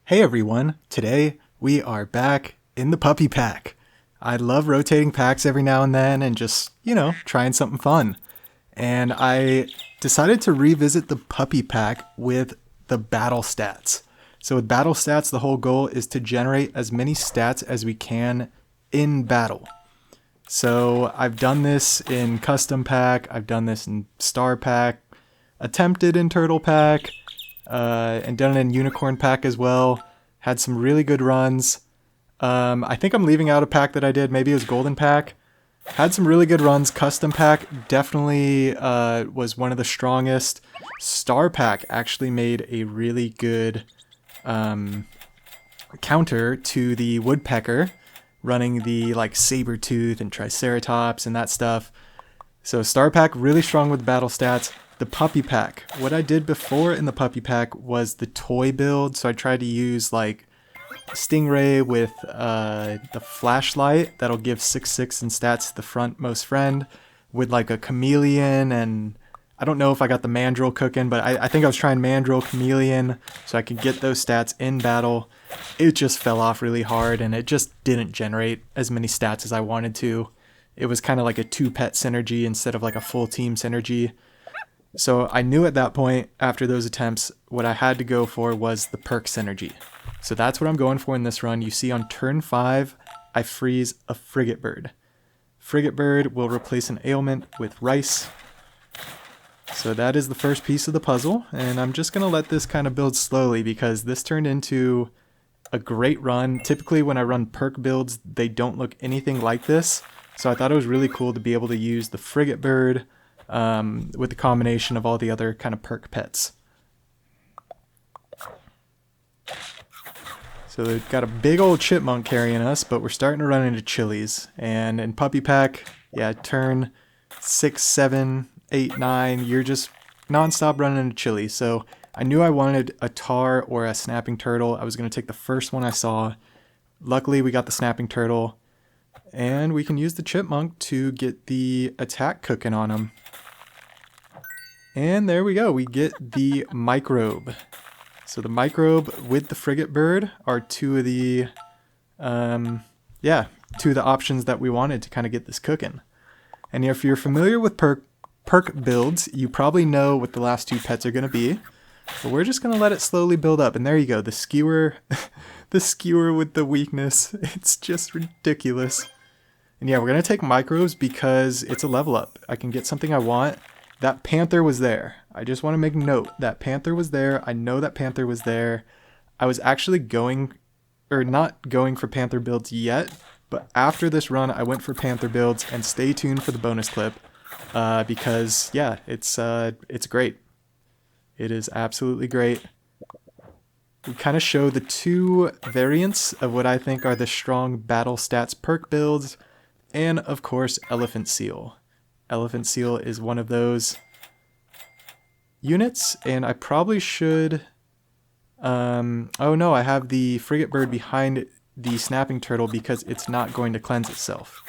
Hey everyone, today we are back in the puppy pack. I love rotating packs every now and then and just, trying something fun. And I decided to revisit the puppy pack with the battle stats. So with battle stats, the whole goal is to generate as many stats as we can in battle. So I've done this in custom pack, I've done this in star pack, attempted in turtle pack, and done it in unicorn pack as well. Had some really good runs. I think I'm leaving out a pack that I did. Maybe it was golden pack. Had some really good runs. Custom pack definitely was one of the strongest. Star pack actually made a really good counter to the woodpecker, running the saber tooth and triceratops and that stuff. So star pack really strong with battle stats. The puppy pack. What I did before in the puppy pack was the toy build. So I tried to use Stingray with the flashlight that'll give 6/6 in stats to the frontmost friend, with a chameleon, and I don't know if I got the mandrill cooking, but I think I was trying mandrill chameleon so I could get those stats in battle. It just fell off really hard and it just didn't generate as many stats as I wanted to. It was kind of like a 2-pet synergy instead of a full team synergy. So I knew at that point, after those attempts, what I had to go for was the perk synergy. So that's what I'm going for in this run. You see on turn 5, I freeze a Frigate Bird. Frigate Bird will replace an ailment with rice. So that is the first piece of the puzzle, and I'm just going to let this kind of build slowly because this turned into a great run. Typically when I run perk builds, they don't look anything like this. So I thought it was really cool to be able to use the Frigate Bird with the combination of all the other kind of perk pets. So they've got a big old chipmunk carrying us, but we're starting to run into chilies. And in puppy pack, turn 6, 7, 8, 9, you're just non-stop running into chilies. So I knew I wanted a tar or a snapping turtle. I was going to take the first one I saw. Luckily, we got the snapping turtle. And we can use the chipmunk to get the attack cooking on him. And there we go, we get the microbe. So the microbe with the Frigate Bird are two of the options that we wanted to kind of get this cooking. And if you're familiar with perk builds, you probably know what the last two pets are going to be. But we're just going to let it slowly build up. And there you go, the skewer, the skewer with the weakness. It's just ridiculous. And yeah, we're going to take microbes because it's a level up. I can get something I want. That Panther was there. I just want to make note that Panther was there. I know that Panther was there. I was actually not going for Panther builds yet, but after this run, I went for Panther builds, and stay tuned for the bonus clip because it's great. It is absolutely great. We kind of show the two variants of what I think are the strong battle stats perk builds, and of course, Elephant Seal. Elephant Seal is one of those units, and I probably should... oh no, I have the Frigate Bird behind the Snapping Turtle because it's not going to cleanse itself.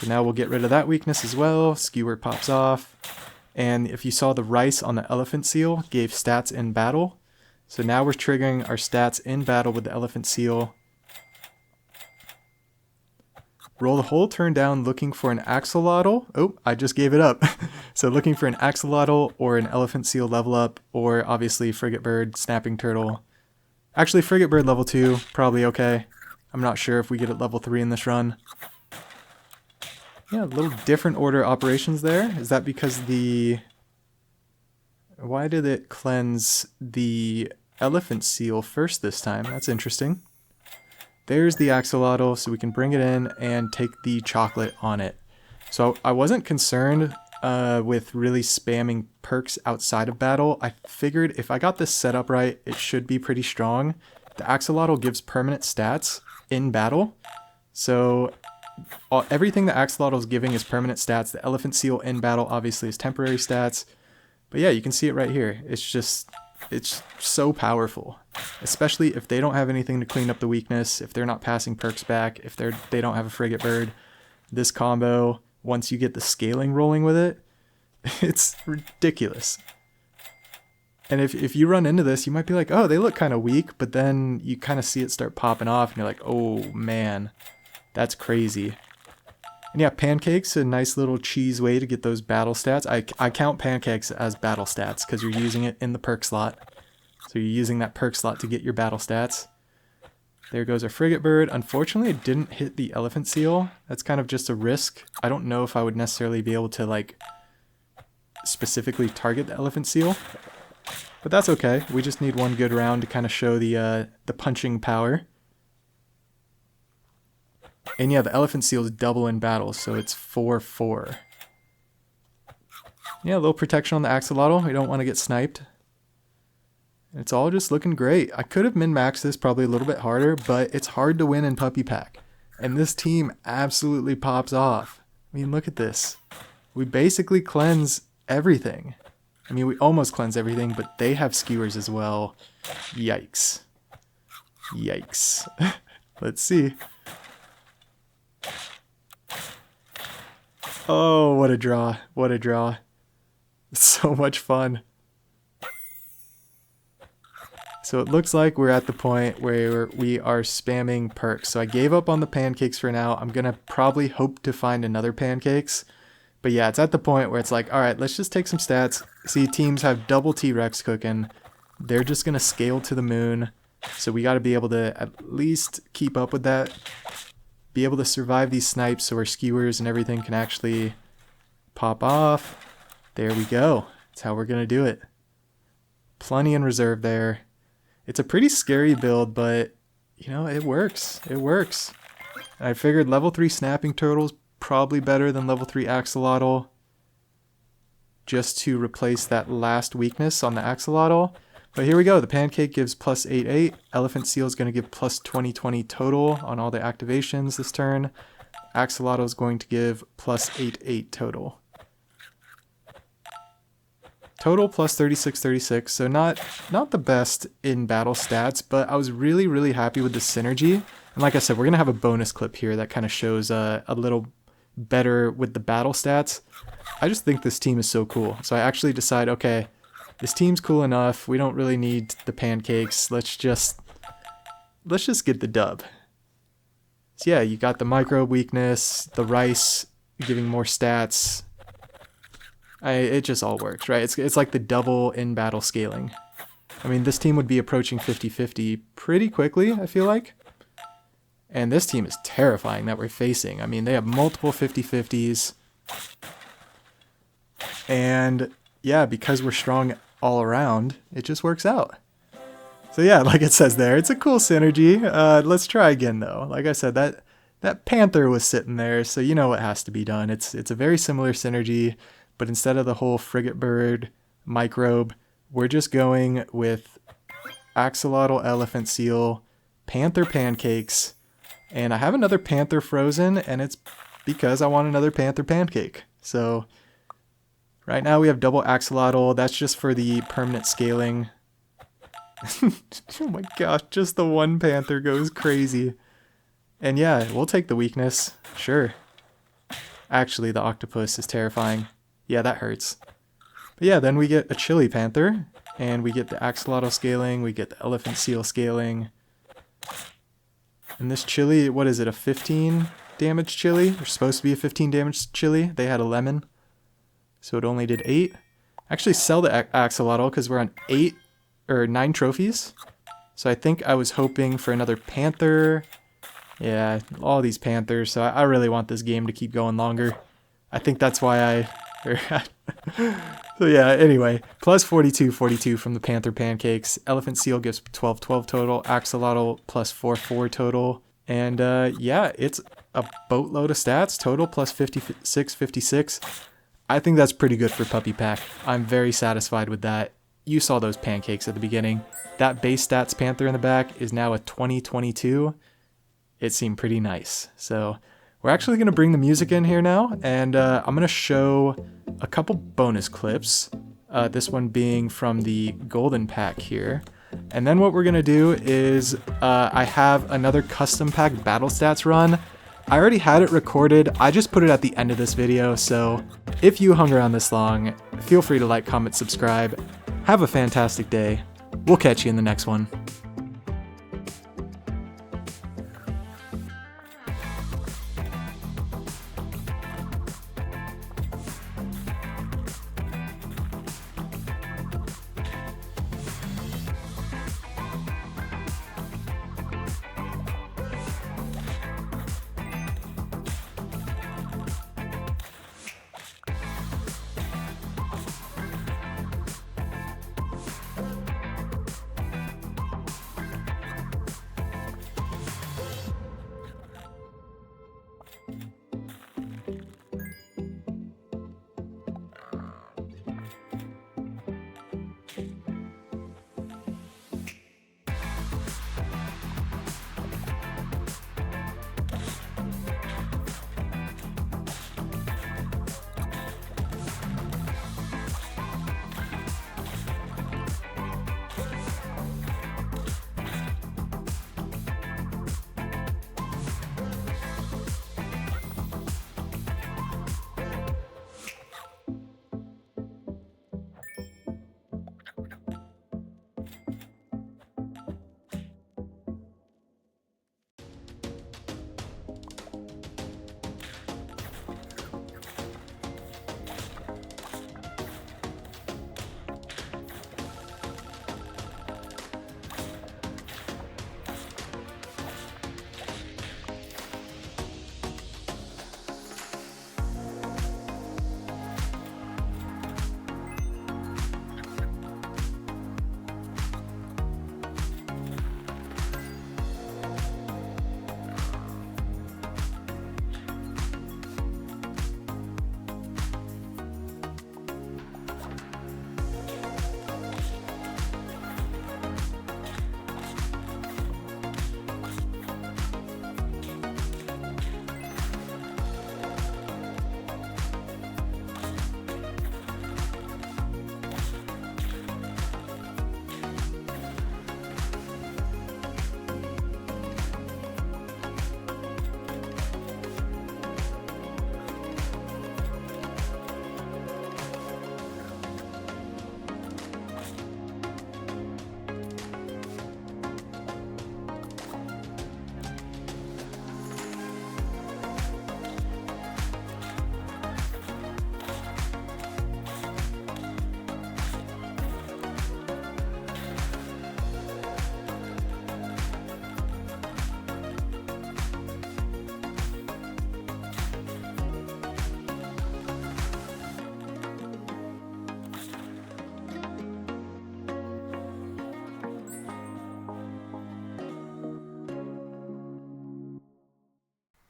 So now we'll get rid of that weakness as well. Skewer pops off. And if you saw, the rice on the Elephant Seal gave stats in battle. So now we're triggering our stats in battle with the Elephant Seal. Roll the whole turn down looking for an axolotl. Oh, I just gave it up. So looking for an axolotl or an Elephant Seal level up, or obviously Frigate Bird, Snapping Turtle. Actually, Frigate Bird level 2, probably okay. I'm not sure if we get it level 3 in this run. Yeah, a little different order operations there. Is that because the... Why did it cleanse the Elephant Seal first this time? That's interesting. There's the axolotl, so we can bring it in and take the chocolate on it. So I wasn't concerned with really spamming perks outside of battle. I figured if I got this set up right, it should be pretty strong. The axolotl gives permanent stats in battle. So everything the axolotl is giving is permanent stats. The Elephant Seal in battle obviously is temporary stats. But yeah, you can see it right here. It's so powerful, especially if they don't have anything to clean up the weakness, if they're not passing perks back, if they don't have a Frigate Bird. This combo, once you get the scaling rolling with it, it's ridiculous. And if you run into this, you might be like, oh, they look kind of weak, but then you kind of see it start popping off, and you're like, oh man, that's crazy. And yeah, pancakes, a nice little cheese way to get those battle stats. I count pancakes as battle stats because you're using it in the perk slot. So you're using that perk slot to get your battle stats. There goes our Frigate Bird. Unfortunately, it didn't hit the elephant seal. That's kind of just a risk. I don't know if I would necessarily be able to like specifically target the elephant seal. But that's okay. We just need one good round to kind of show the punching power. And yeah, the elephant seal is double in battle, so it's 4-4. Yeah, a little protection on the axolotl. We don't want to get sniped. It's all just looking great. I could have min-maxed this probably a little bit harder, but it's hard to win in Puppy Pack. And this team absolutely pops off. I mean, look at this. We basically cleanse everything. I mean, we almost cleanse everything, but they have skewers as well. Yikes. Yikes. Let's see. Oh, what a draw. What a draw. So much fun. So it looks like we're at the point where we are spamming perks. So I gave up on the pancakes for now. I'm going to probably hope to find another pancakes. But yeah, it's at the point where it's like, all right, let's just take some stats. See, teams have double T-Rex cooking. They're just going to scale to the moon. So we got to be able to at least keep up with that. Be able to survive these snipes so our skewers and everything can actually pop off. There we go. That's how we're going to do it. Plenty in reserve there. It's a pretty scary build, but, you know, it works. It works. And I figured level 3 snapping turtle's probably better than level 3 axolotl, just to replace that last weakness on the axolotl. But here we go. The pancake gives plus 8-8. Elephant seal is going to give plus 20-20 total on all the activations this turn. Axolotl is going to give plus 8-8 total. Total plus 36-36, so not the best in battle stats, but I was really, really happy with the synergy. And like I said, we're going to have a bonus clip here that kind of shows a little better with the battle stats. I just think this team is so cool. So I actually decide, okay, this team's cool enough. We don't really need the pancakes. Let's just get the dub. So yeah, you got the microbe weakness, the rice giving more stats. It just all works, right? It's like the double in battle scaling. I mean, this team would be approaching 50-50 pretty quickly, I feel like. And this team is terrifying that we're facing. I mean, they have multiple 50-50s. And yeah, because we're strong all around, it just works out. So yeah, like it says there, it's a cool synergy. Let's try again though. Like I said, that Panther was sitting there, so you know what has to be done. It's a very similar synergy, but instead of the whole Frigate Bird microbe, we're just going with axolotl, elephant seal, Panther pancakes, and I have another Panther frozen, and it's because I want another Panther pancake. So right now we have double axolotl. That's just for the permanent scaling. Oh my gosh, just the one Panther goes crazy. And yeah, we'll take the weakness. Sure. Actually, the octopus is terrifying. Yeah, that hurts. But yeah, then we get a chili Panther, and we get the axolotl scaling, we get the elephant seal scaling. And this chili, what is it, a 15 damage chili? They're supposed to be a 15 damage chili. They had a lemon, so it only did 8. Actually sell the axolotl because we're on 9 trophies. So I think I was hoping for another Panther. Yeah, all these Panthers. So I really want this game to keep going longer. I think that's why so yeah, anyway, plus 42 from the Panther pancakes. Elephant seal gives 12 total. Axolotl plus 4 total. And yeah, it's a boatload of stats. Total plus 56. I think that's pretty good for Puppy Pack. I'm very satisfied with that. You saw those pancakes at the beginning. That base stats Panther in the back is now a 20-22. It seemed pretty nice. So we're actually going to bring the music in here now, and I'm going to show a couple bonus clips, this one being from the golden pack here. And then what we're going to do is I have another custom pack battle stats run. I already had it recorded. I just put it at the end of this video, so if you hung around this long, feel free to like, comment, subscribe. Have a fantastic day. We'll catch you in the next one.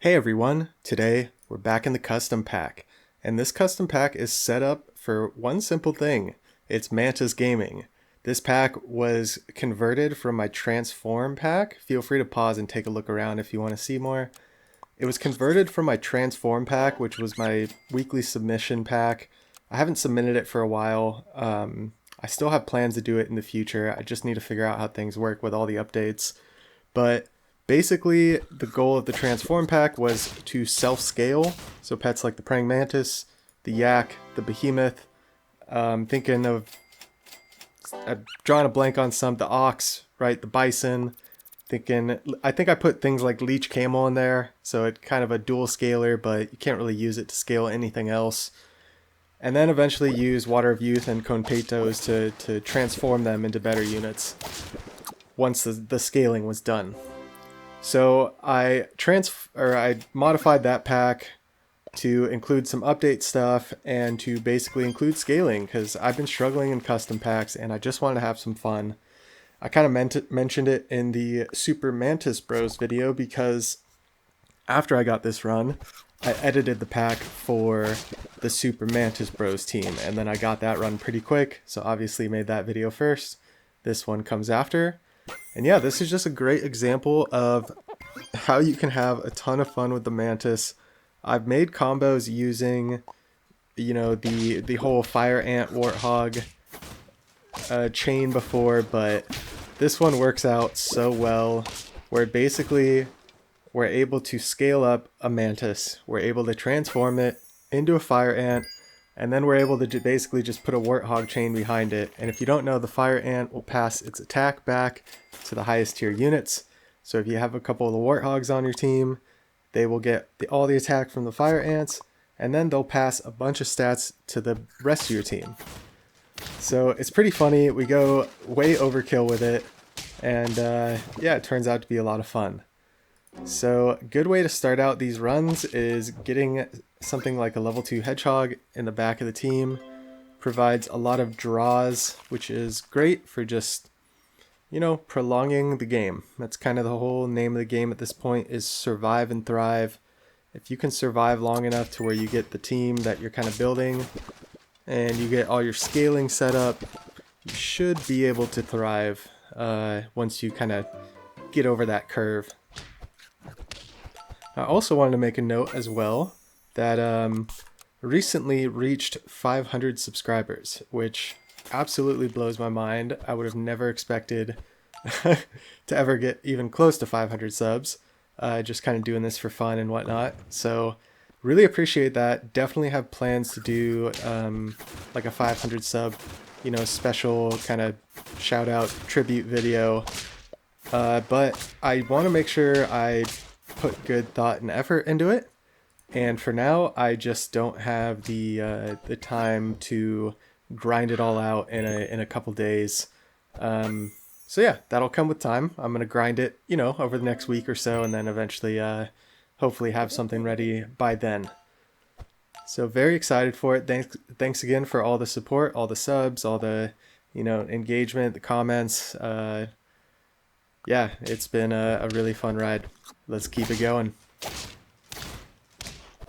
Hey everyone, today we're back in the custom pack, and this custom pack is set up for one simple thing. It's Mantis Gaming. This pack was converted from my Transform pack. Feel free to pause and take a look around if you want to see more. It was converted from my Transform pack, which was my weekly submission pack. I haven't submitted it for a while. I still have plans to do it in the future. I just need to figure out how things work with all the updates. But basically, the goal of the Transform pack was to self-scale, so pets like the praying mantis, the yak, the behemoth. Thinking of, I've drawn a blank on some, the ox, right, the bison. I think I put things like leech camel in there, so it's kind of a dual scaler, but you can't really use it to scale anything else. And then eventually use Water of Youth and Conpetos to transform them into better units once the scaling was done. So I modified that pack to include some update stuff and to basically include scaling, because I've been struggling in custom packs and I just wanted to have some fun. I kind of mentioned it in the Super Mantis Bros video, because after I got this run, I edited the pack for the Super Mantis Bros team, and then I got that run pretty quick, so obviously made that video first. This one comes after. And yeah, this is just a great example of how you can have a ton of fun with the Mantis. I've made combos using, you know, the whole Fire Ant Warthog chain before, but this one works out so well, where basically we're able to scale up a Mantis. We're able to transform it into a Fire Ant And then we're able to basically just put a Warthog chain behind it. And if you don't know, the Fire Ant will pass its attack back to the highest tier units. So if you have a couple of the Warthogs on your team, they will get all the attack from the Fire Ants, and then they'll pass a bunch of stats to the rest of your team. So it's pretty funny. We go way overkill with it, and yeah, it turns out to be a lot of fun. So a good way to start out these runs is getting something like a level 2 Hedgehog in the back of the team. Provides a lot of draws, which is great for just, you know, prolonging the game. That's kind of the whole name of the game at this point, is survive and thrive. If you can survive long enough to where you get the team that you're kind of building and you get all your scaling set up, you should be able to thrive once you kind of get over that curve. I also wanted to make a note as well that recently reached 500 subscribers, which absolutely blows my mind. I would have never expected to ever get even close to 500 subs. Just kind of doing this for fun and whatnot. So really appreciate that. Definitely have plans to do like a 500 sub, you know, special kind of shout out tribute video. But I want to make sure I put good thought and effort into it. And for now, I just don't have the time to grind it all out in a couple days. So yeah, that'll come with time. I'm gonna grind it, you know, over the next week or so, and then eventually, hopefully, have something ready by then. So very excited for it. Thanks again for all the support, all the subs, all the, you know, engagement, the comments. Yeah, it's been a really fun ride. Let's keep it going.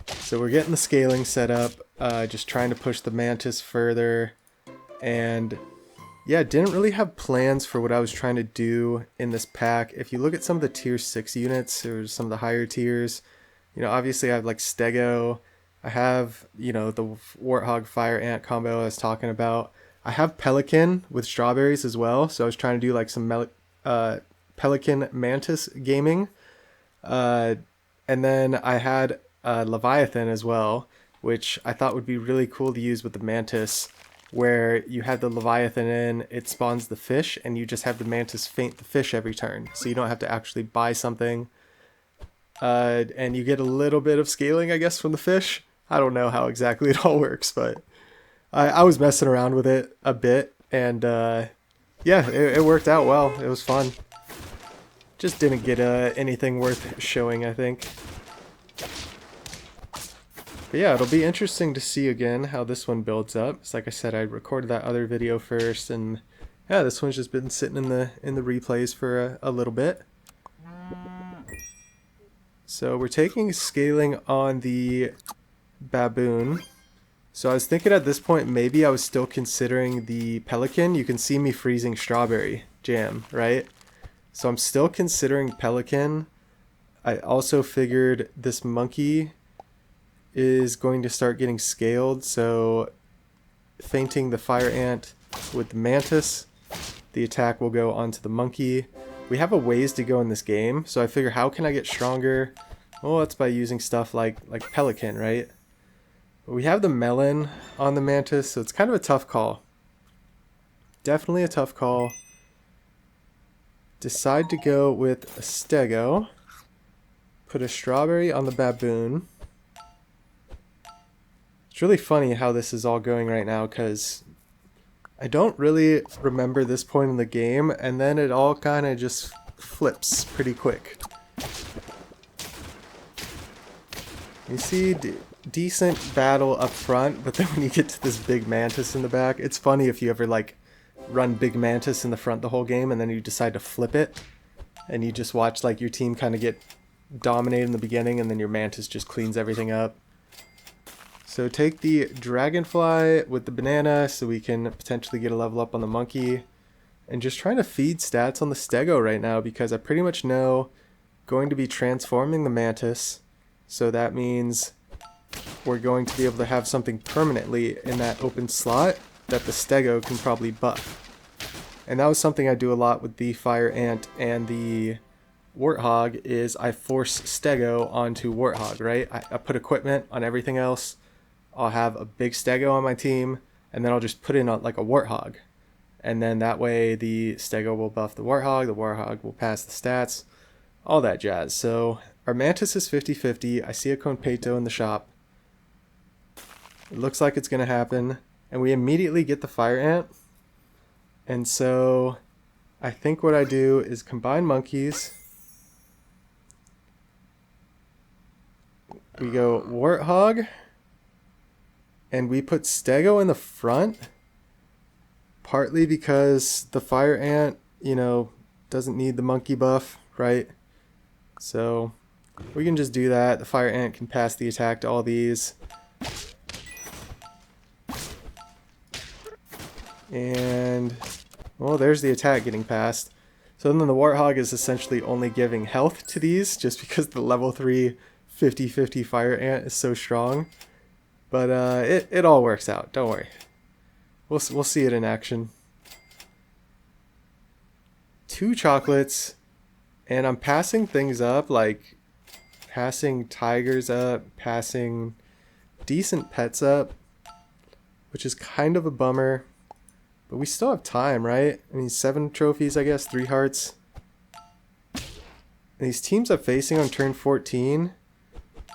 So we're getting the scaling set up, just trying to push the Mantis further, and yeah, didn't really have plans for what I was trying to do in this pack. If you look at some of the tier 6 units, or some of the higher tiers, you know, obviously I have like Stego, I have, you know, the Warthog Fire Ant combo I was talking about. I have Pelican with strawberries as well, so I was trying to do like some Pelican Mantis gaming. And then I had Leviathan as well, which I thought would be really cool to use with the Mantis, where you have the Leviathan in, it spawns the fish, and you just have the Mantis faint the fish every turn, so you don't have to actually buy something. And you get a little bit of scaling, I guess, from the fish. I don't know how exactly it all works, but I was messing around with it a bit, and yeah, it worked out well. It was fun. Just didn't get anything worth showing, I think. But yeah, it'll be interesting to see again how this one builds up. It's like I said, I recorded that other video first, and yeah, this one's just been sitting in the replays for a little bit. So we're taking scaling on the baboon. So I was thinking at this point maybe I was still considering the pelican. You can see me freezing strawberry jam, right? So I'm still considering pelican. I also figured this monkey is going to start getting scaled, so fainting the fire ant with the mantis, the attack will go onto the monkey. We have a ways to go in this game, so I figure how can I get stronger? Well, that's by using stuff like pelican, right? But we have the melon on the mantis, so it's kind of a tough call. Definitely a tough call. Decide to go with a stego. Put a strawberry on the baboon. It's really funny how this is all going right now, because I don't really remember this point in the game, and then it all kind of just flips pretty quick. You see decent battle up front, but then when you get to this big mantis in the back, it's funny if you ever like run big mantis in the front the whole game and then you decide to flip it, and you just watch like your team kind of get dominated in the beginning, and then your mantis just cleans everything up. So take the dragonfly with the banana so we can potentially get a level up on the monkey. And just trying to feed stats on the stego right now, because I pretty much know going to be transforming the mantis. So that means we're going to be able to have something permanently in that open slot that the stego can probably buff. And that was something I do a lot with the fire ant and the warthog, is I force stego onto warthog, right? I put equipment on everything else. I'll have a big stego on my team, and then I'll just put in like a Warthog. And then that way the stego will buff the Warthog will pass the stats, all that jazz. So our Mantis is 50-50. I see a Conpeito in the shop. It looks like it's going to happen. And we immediately get the Fire Ant. And so I think what I do is combine monkeys. We go Warthog. And we put stego in the front. Partly because the Fire Ant, you know, doesn't need the monkey buff, right? So we can just do that. The Fire Ant can pass the attack to all these. And, well, there's the attack getting passed. So then the Warthog is essentially only giving health to these just because the level 3 50-50 Fire Ant is so strong. But it all works out, don't worry. We'll see it in action. 2 chocolates, and I'm passing things up, like passing tigers up, passing decent pets up, which is kind of a bummer. But we still have time, right? I mean, 7 trophies, I guess, 3 hearts. And these teams I'm facing on turn 14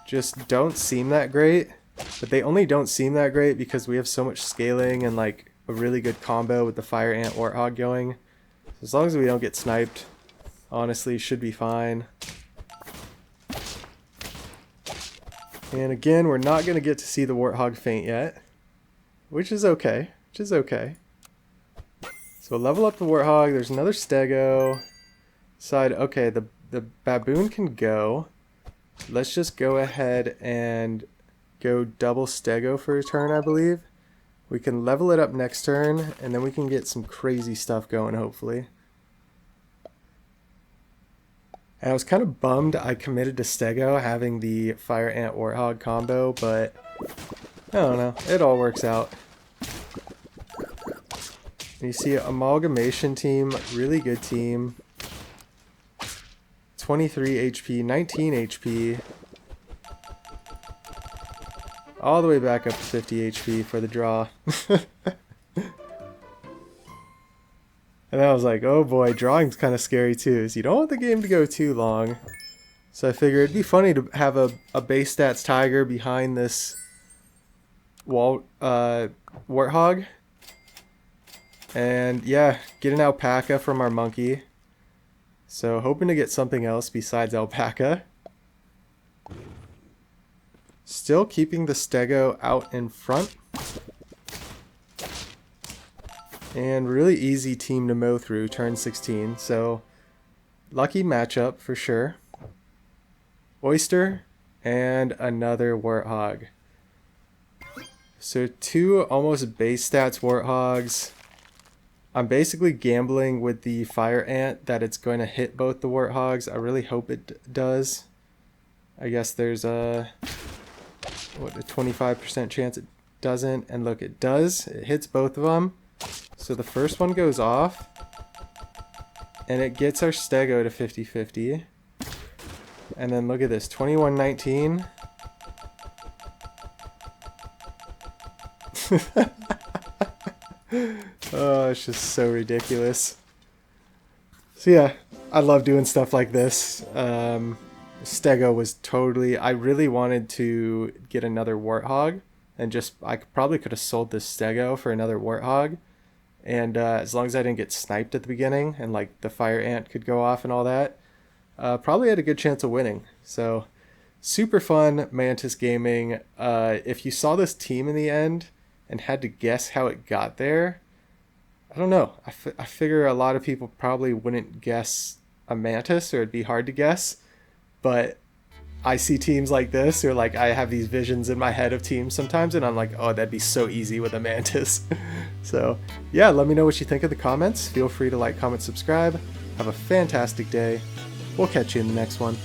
just don't seem that great. But they only don't seem that great because we have so much scaling and like a really good combo with the Fire Ant Warthog going. So as long as we don't get sniped, honestly, should be fine. And again, we're not going to get to see the Warthog faint yet, which is okay. So level up the Warthog. There's another stego. Decide, okay, the baboon can go. Let's just go ahead and go double stego for a turn, I believe. We can level it up next turn, and then we can get some crazy stuff going, hopefully. And I was kind of bummed I committed to stego having the Fire Ant Warthog combo, but I don't know. It all works out. And you see Amalgamation team, really good team. 23 HP, 19 HP. All the way back up to 50 HP for the draw. And I was like, oh boy, drawing's kind of scary too. So you don't want the game to go too long. So I figured it'd be funny to have a base stats tiger behind this Warthog. And yeah, get an alpaca from our monkey. So hoping to get something else besides alpaca. Still keeping the stego out in front. And really easy team to mow through turn 16. So lucky matchup for sure. Oyster and another Warthog. So 2 almost base stats Warthogs. I'm basically gambling with the Fire Ant that it's going to hit both the Warthogs. I really hope it does. I guess there's a 25% chance it doesn't, and look, it does. It hits both of them. So the first one goes off, and it gets our stego to 50-50. And then look at this, 21-19. Oh, it's just so ridiculous. So yeah, I love doing stuff like this. Stego was totally... I really wanted to get another Warthog, and just... I probably could have sold this stego for another Warthog. And as long as I didn't get sniped at the beginning, and like the Fire Ant could go off and all that, probably had a good chance of winning. So, super fun Mantis gaming. If you saw this team in the end and had to guess how it got there, I don't know. I figure a lot of people probably wouldn't guess a Mantis, or it'd be hard to guess. But I see teams like this, or like I have these visions in my head of teams sometimes, and I'm like, oh, that'd be so easy with a Mantis. So yeah, let me know what you think in the comments. Feel free to like, comment, subscribe. Have a fantastic day. We'll catch you in the next one.